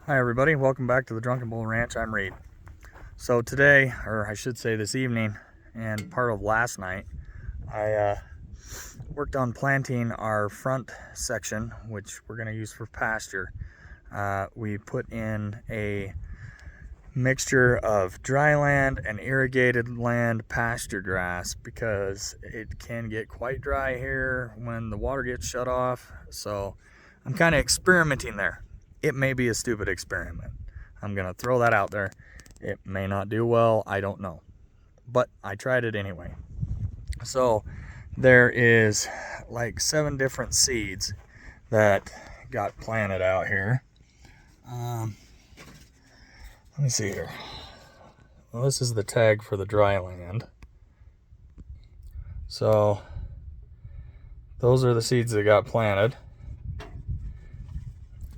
Hi everybody, welcome back to the Drunken Bull Ranch. I'm Reed. So today, or I should say this evening, and part of last night, I worked on planting our front section, which we're going to use for pasture. We put in a mixture of dry land and irrigated land pasture grass because it can get quite dry here when the water gets shut off. So I'm kind of experimenting there. It may be a stupid experiment. I'm gonna throw that out there. It may not do well, I don't know. But I tried it anyway. So there is like 7 different seeds that got planted out here. Let me see here. Well, this is the tag for the dry land. So those are the seeds that got planted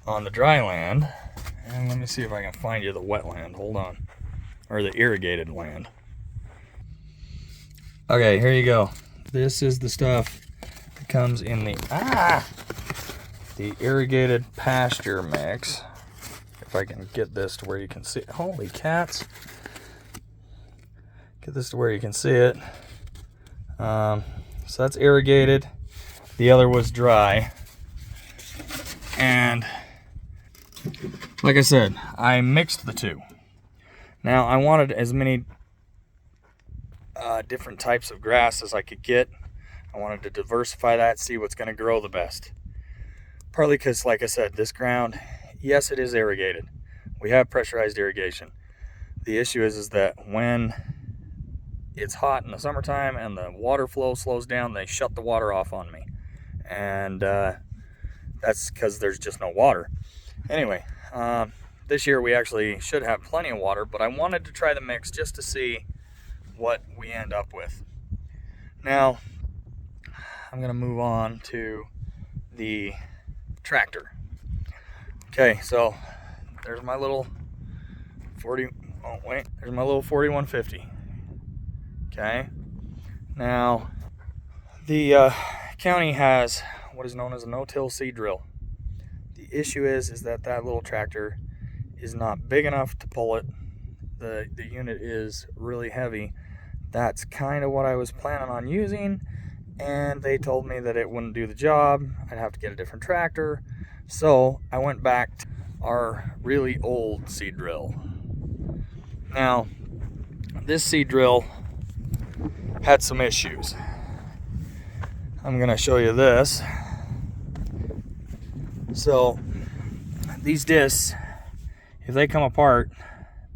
on the dry land. And let me see if I can find you the wetland. Hold on. Or the irrigated land. Okay, here you go. This is the stuff that comes in the irrigated pasture mix. If I can get this to where you can see it. Holy cats. Get this to where you can see it. So that's irrigated. The other was dry. And like I said, I mixed the two. Now I wanted as many different types of grass as I could get. I wanted to diversify that, see what's going to grow the best. Partly because, like I said, this ground, yes, it is irrigated. We have pressurized irrigation. The issue is that when it's hot in the summertime and the water flow slows down, they shut the water off on me. And that's because there's just no water. Anyway, this year we actually should have plenty of water, but I wanted to try the mix just to see what we end up with. Now, I'm going to move on to the tractor. Okay, so there's my little there's my little 4150. Okay, now the county has what is known as a no-till Seeddrill. The issue is that little tractor is not big enough to pull it. The unit is really heavy. That's kind of what I was planning on using, and they told me that it wouldn't do the job. I'd have to get a different tractor. So I went back to our really old Seeddrill. Now, this Seeddrill had some issues. I'm going to show you this. So these discs, if they come apart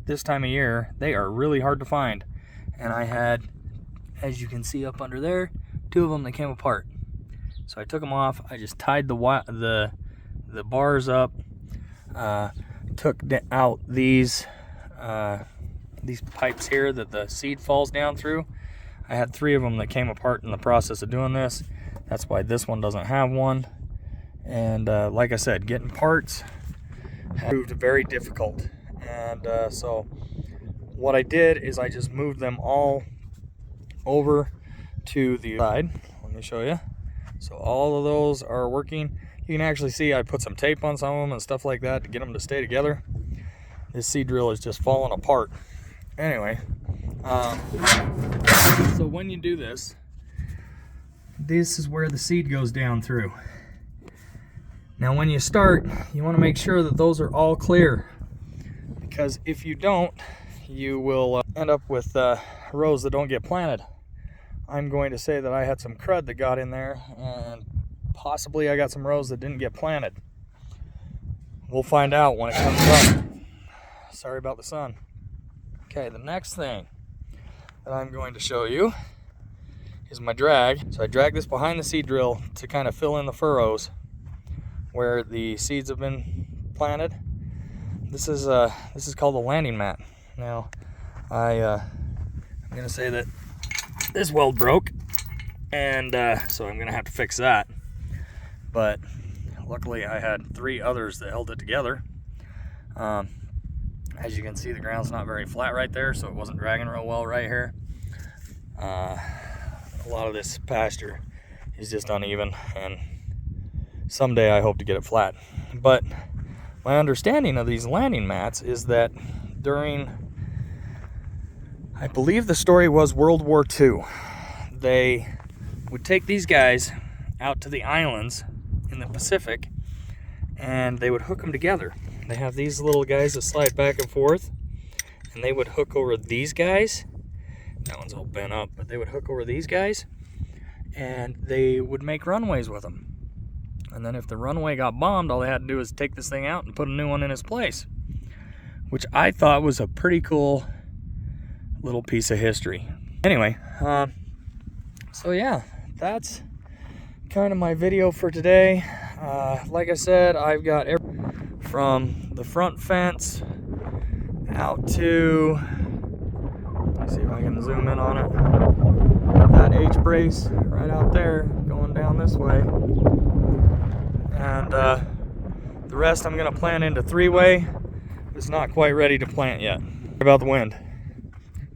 this time of year, they are really hard to find. And I had, as you can see up under there, 2 of them that came apart. So I took them off. I just tied the bars up, took out these pipes here that the seed falls down through. I had 3 of them that came apart in the process of doing this. That's why this one doesn't have one. And like I said, getting parts proved very difficult. And so what I did is I just moved them all over to the side. Let me show you. So all of those are working. You can actually see I put some tape on some of them and stuff like that to get them to stay together. This Seeddrill is just falling apart. Anyway, so when you do this, this is where the seed goes down through. Now when you start, you want to make sure that those are all clear, because if you don't, you will end up with rows that don't get planted. I'm going to say that I had some crud that got in there, and possibly I got some rows that didn't get planted. We'll find out when it comes up. Sorry about the sun. Okay, the next thing that I'm going to show you is my drag. So I drag this behind the Seeddrill to kind of fill in the furrows where the seeds have been planted. This is called a landing mat. Now, I'm gonna say that this weld broke, and so I'm gonna have to fix that. But luckily, I had 3 others that held it together. As you can see, the ground's not very flat right there, so it wasn't dragging real well right here. A lot of this pasture is just uneven, and someday I hope to get it flat. But My understanding of these landing mats is that during, I believe the story was World War II, they would take these guys out to the islands in the Pacific and they would hook them together. They have these little guys that slide back and forth, and they would hook over these guys. That one's all bent up, but they would hook over these guys and they would make runways with them. And then if the runway got bombed, all they had to do was take this thing out and put a new one in its place, which I thought was a pretty cool little piece of history. Anyway, so yeah, that's kind of my video for today. Like I said, I've got from the front fence out to, let me see if I can zoom in on it, that H brace right out there going down this way, and the rest I'm gonna plant into 3-way. It's not quite ready to plant yet. About the wind.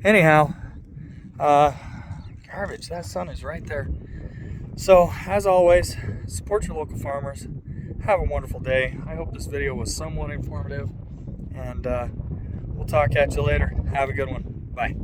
Anyhow, garbage, that sun is right there. So, as always, support your local farmers. Have a wonderful day. I hope this video was somewhat informative, and we'll talk at you later. Have a good one. Bye.